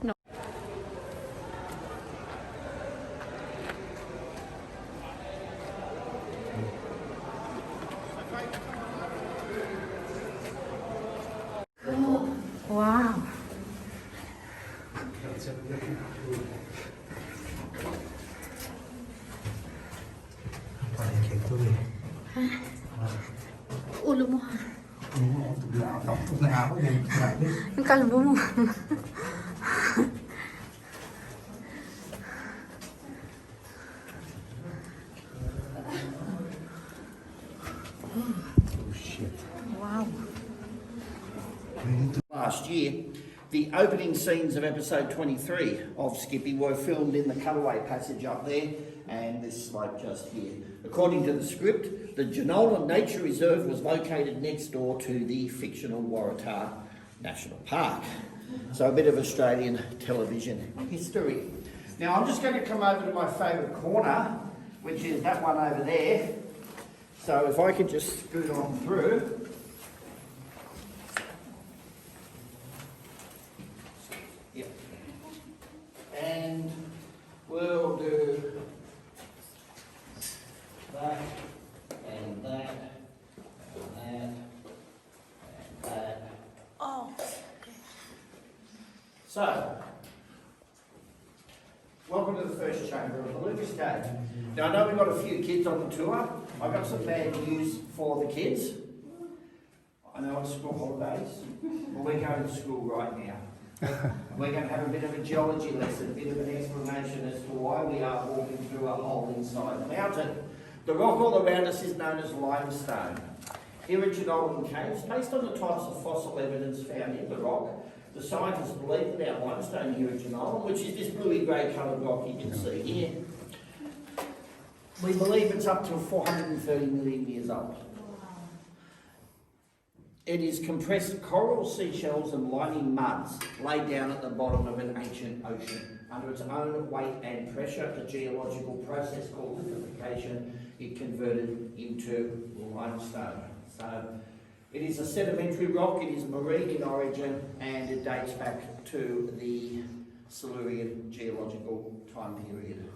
No. Wow. Ulo mo. Ang kalbo mo. Wow. Last year, the opening scenes of episode 23 of Skippy were filmed in the cutaway passage up there and this slope just here. According to the script, the Jenolan Nature Reserve was located next door to the fictional Waratah National Park. So a bit of Australian television history. Now I'm just going to come over to my favourite corner, which is that one over there. So if I could just scoot on through. Yep. And we'll do that, and that, and that, and that. Oh. So, welcome to the first chamber of the Lucas Cave. Now I know we've got a few kids on the tour. I've got some bad news for the kids. I know it's school holidays, but we're going to school right now. We're going to have a bit of a geology lesson, a bit of an explanation as to why we are walking through a hole inside the mountain. The rock all around us is known as limestone. Here at Jenolan Caves, based on the types of fossil evidence found in the rock, the scientists believe that our limestone here at Jenolan, which is this bluey grey coloured rock you can see here, we believe it's up to 430 million years old. It is compressed coral, seashells and lining muds laid down at the bottom of an ancient ocean. Under its own weight and pressure, a geological process called liquefaction, it converted into limestone. So it is a sedimentary rock, it is marine in origin, and it dates back to the Silurian geological time period.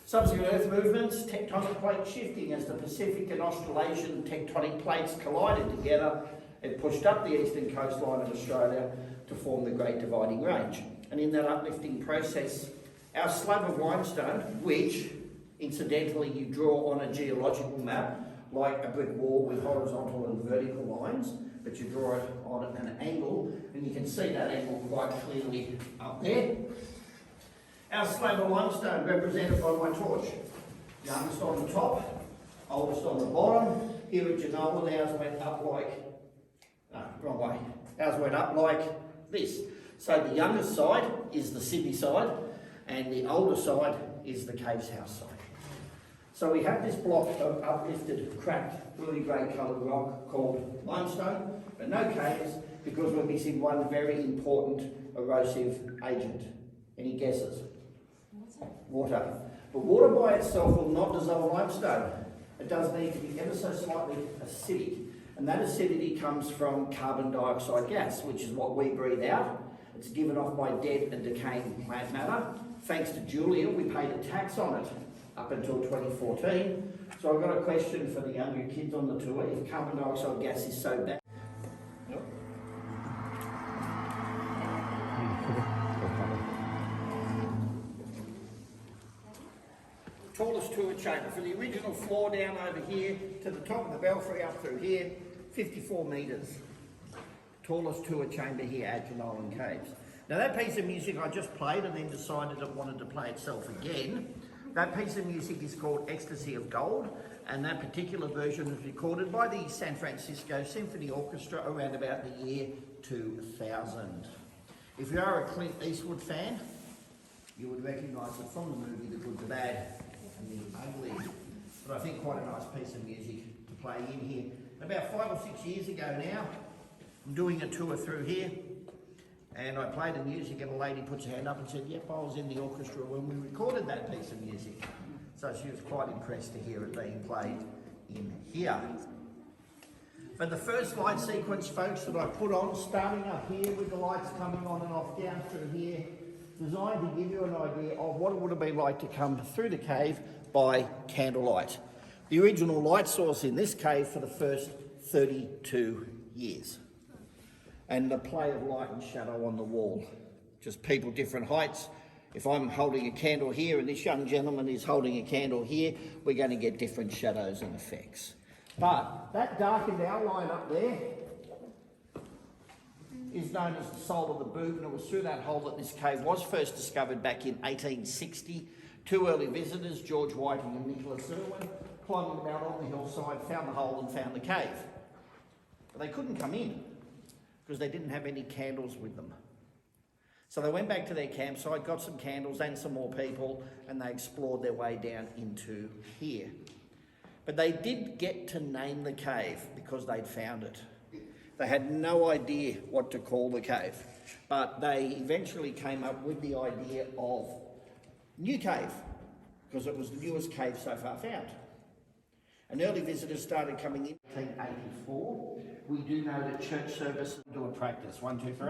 Subsequent earth movements, tectonic plate shifting as the Pacific and Australasian tectonic plates collided together. It pushed up the eastern coastline of Australia to form the Great Dividing Range. And in that uplifting process, our slab of limestone, which incidentally you draw on a geological map, like a brick wall with horizontal and vertical lines, but you draw it on an angle, and you can see that angle quite clearly up there. Our slab of limestone represented by my torch. Youngest on the top, oldest on the bottom. Here at Jenolan, ours went up like, no, wrong way. Ours went up like this. So the youngest side is the Sydney side, and the older side is the Caves House side. So we have this block of uplifted, cracked, bluey grey coloured rock called limestone, but no caves because we're missing one very important erosive agent. Any guesses? Water. But water by itself will not dissolve limestone. It does need to be ever so slightly acidic. And that acidity comes from carbon dioxide gas, which is what we breathe out. It's given off by dead and decaying plant matter. Thanks to Julia, we paid a tax on it up until 2014. So I've got a question for the younger kids on the tour. If carbon dioxide gas is so bad... Tallest tour chamber, from the original floor down over here to the top of the belfry up through here, 54 metres. Tallest tour chamber here at Jenolan Caves. Now that piece of music I just played and then decided it wanted to play itself again. That piece of music is called Ecstasy of Gold, and that particular version was recorded by the San Francisco Symphony Orchestra around about the year 2000. If you are a Clint Eastwood fan, you would recognise it from the movie The Good, the Bad and the Ugly. But I think quite a nice piece of music to play in here. About 5 or 6 years ago now, I'm doing a tour through here, and I play the music and a lady puts her hand up and said, yep, I was in the orchestra when we recorded that piece of music. So she was quite impressed to hear it being played in here. But the first light sequence, folks, that I put on, starting up here with the lights coming on and off down through here, designed to give you an idea of what it would have been like to come through the cave by candlelight. The original light source in this cave for the first 32 years. And the play of light and shadow on the wall. Just people different heights. If I'm holding a candle here and this young gentleman is holding a candle here, we're going to get different shadows and effects. But that darkened outline up there is known as the Soul of the Boot, and it was through that hole that this cave was first discovered back in 1860. Two early visitors, George Whiting and Nicholas Irwin, climbing about on the hillside, found the hole and found the cave. But they couldn't come in because they didn't have any candles with them. So they went back to their campsite, got some candles and some more people, and they explored their way down into here. But they did get to name the cave because they'd found it. They had no idea what to call the cave, but they eventually came up with the idea of New Cave, because it was the newest cave so far found. And early visitors started coming in 1884. We do know that church services do a practice. 1, 2, 3.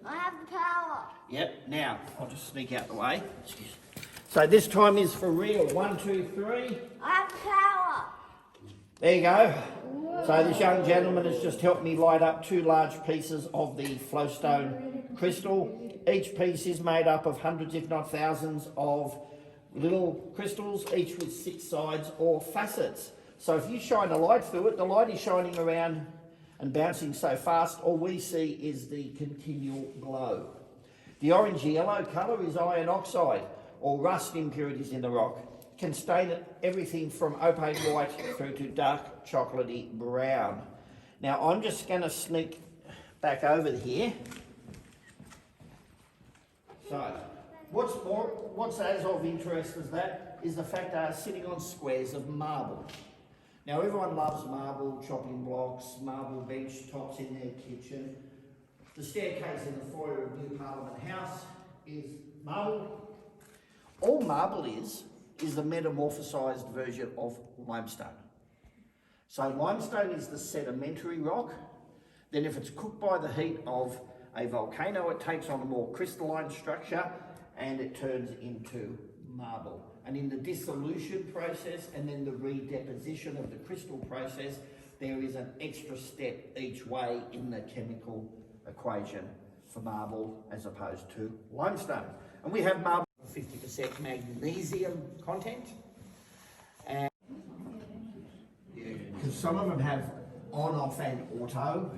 I have the power. Yep, now, I'll just sneak out the way. Excuse me. So this time is for real. 1, 2, 3. I have the power. There you go. So this young gentleman has just helped me light up 2 large pieces of the flowstone crystal. Each piece is made up of hundreds, if not thousands, of little crystals, each with 6 sides or facets. So if you shine a light through it, the light is shining around and bouncing so fast, all we see is the continual glow. The orange-yellow colour is iron oxide, or rust impurities in the rock. Can stain it everything from opaque white through to dark chocolatey brown. Now I'm just going to sneak back over here. So what's as of interest as that is the fact they are sitting on squares of marble. Now everyone loves marble, chopping blocks, marble bench tops in their kitchen. The staircase in the foyer of New Parliament House is marble. All marble is the metamorphosized version of limestone. So limestone is the sedimentary rock. Then if it's cooked by the heat of a volcano, it takes on a more crystalline structure and it turns into marble. And in the dissolution process and then the redeposition of the crystal process, there is an extra step each way in the chemical equation for marble as opposed to limestone. And we have marble 50% magnesium content. And because some of them have on, off and auto.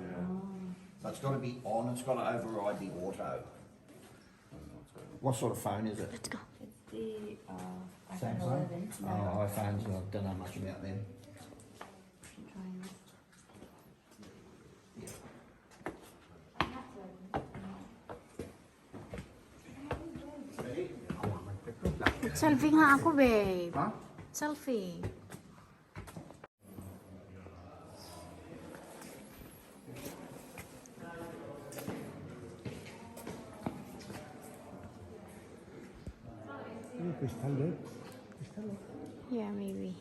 So it's got to be on, it's got to override the auto. What sort of phone is it? Let's go. It's the iPhone Samsung? 11. Oh, iPhones, I don't know much about them. Selfie nga ako, babe. Huh? Selfie. Yeah, maybe.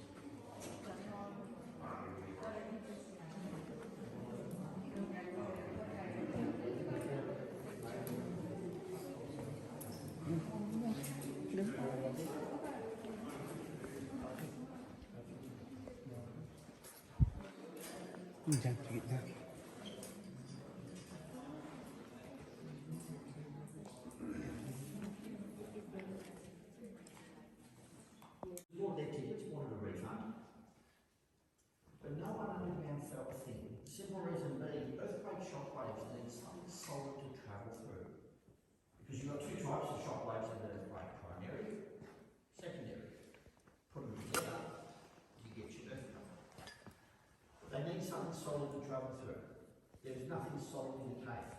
solid in the cave.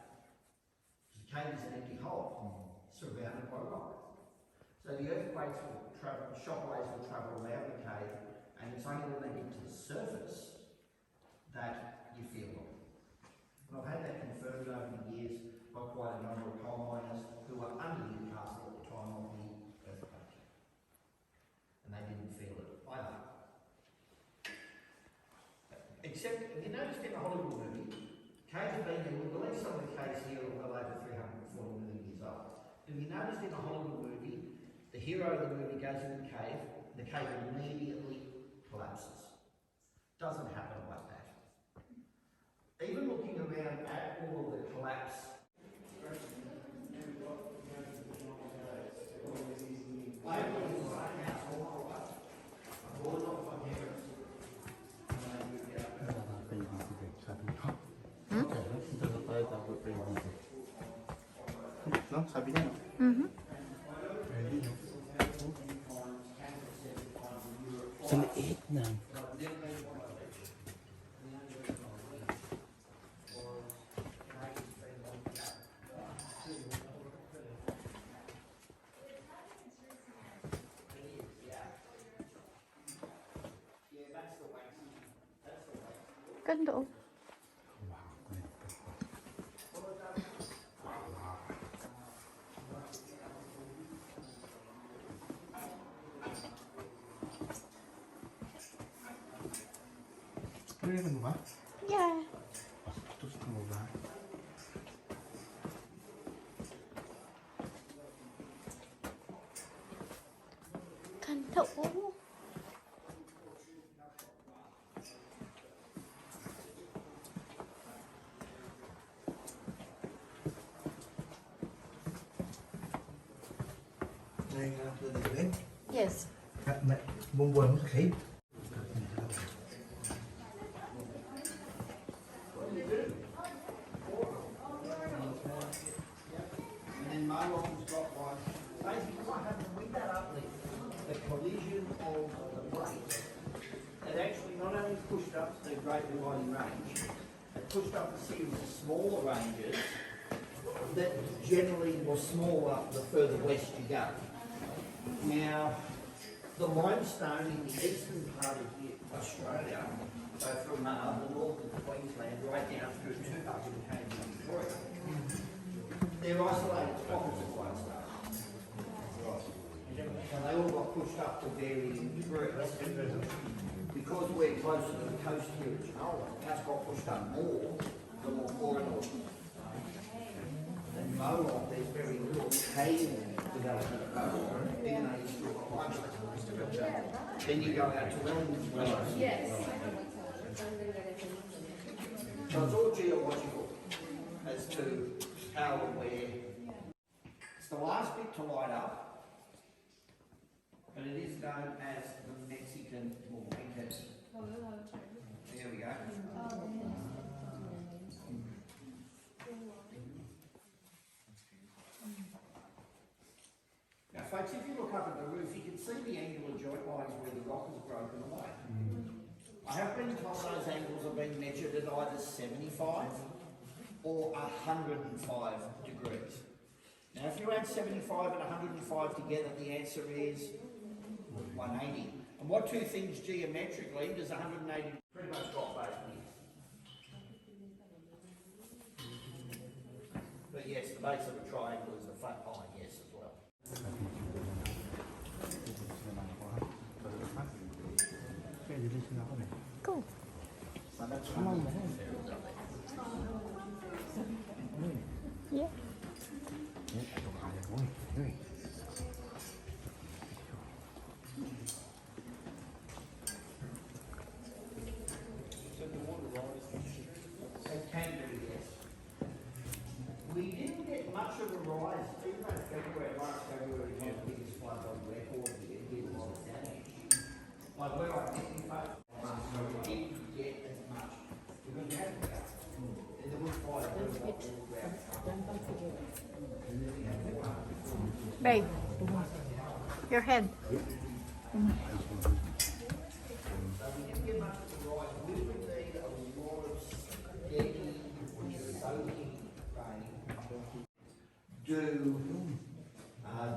The cave is an empty hole, surrounded by rock. So the earthquakes will travel, shock waves will travel around the cave, and it's only when they get to the surface that you feel them. And I've had that confirmed over the years by quite a number of coal miners who were under Newcastle at the time of the earthquake. And they didn't feel it either. Except, if you noticed in the Hollywood movie, caves have been here, we believe some of the caves here are well over 340 million years old. If you noticed in the Hollywood movie, the hero of the movie goes in the cave immediately collapses. Doesn't happen like that. Even looking around at all of the collapse, No, sabi niya, no? Sa liit na. Ganda oh. Narinig mo ba? Yeah. Bastos mo ba? Ganda oh. Nangyayarap na din. Yes. Bumbuhan mo sa cave. and then Marlon's got one. Basically what happened with that uplift, the collision of the plates, it actually not only pushed up the Great Dividing Range, it pushed up a series of smaller ranges that generally were smaller the further west you go. Now, the limestone in the eastern part of Australia, so from the north of Queensland right down through to up to Victoria, they're isolated pockets of limestone. And they all got pushed up to varying degrees. Because we're closer to the coast here at Jenolan, that's got pushed up more the more corridors. And Moloch, there's very little cave development at Moloch, even though you still got limestone. Then you go out to Wellington. Yes. So it's all geological as to how and where. It's the last bit to light up, but it is known as the Mexican blanket. There we go. Now folks, if you look up at the roof, you can see the angular joint lines where the rock is broken away. I have been told those angles have been measured at either 75 or 105 degrees. Now if you add 75 and 105 together, the answer is 180. And what two things geometrically does 180 pretty much got both ways? But yes, the base of a triangle is the flat line, yes, as well. Pwede rin sila ako eh. Go. Sumama mo. Yeah. Ito kaya ko eh. It can do, yes. We didn't get much of a rise, even though February, last February was the biggest flood on record here, it did a lot of damage. Like where I think we didn't get as much, because we had to go. And there was quite a bit of what all around. And then we had water. Babe. Your head. So we didn't get much of a rise, we would need a lot of steady, solar do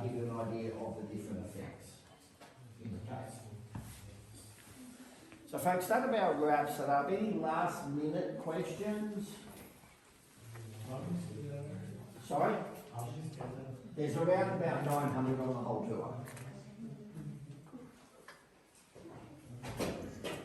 give you an idea of the different effects in the case. So folks, that about wraps it up. Any last minute questions? Sorry? There's around about 900 on the whole tour.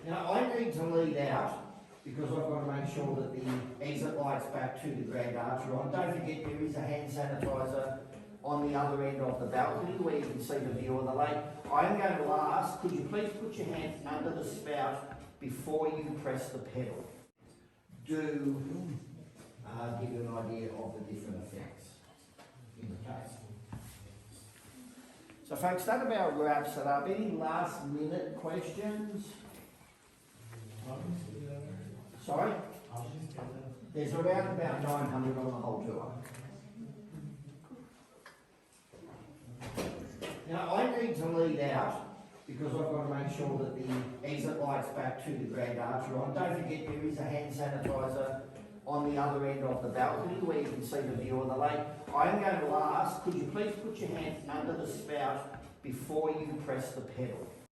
Now I need to lead out because I've got to make sure that the exit lights back to the Grand Arch are on. Don't forget there is a hand sanitizer on the other end of the balcony where you can see the view of the lake. I am going to ask, could you please put your hand under the spout before you press the pedal? Do give you an idea of the different effects in the case. So folks, that about wraps it up. Any last minute questions? Sorry? There's around about 900 on the whole tour. Now I need to lead out because I've got to make sure that the exit lights back to the Grand Arch are on. Don't forget there is a hand sanitizer on the other end of the balcony where you can see the view of the lake. I am going to ask, could you please put your hand under the spout before you press the pedal?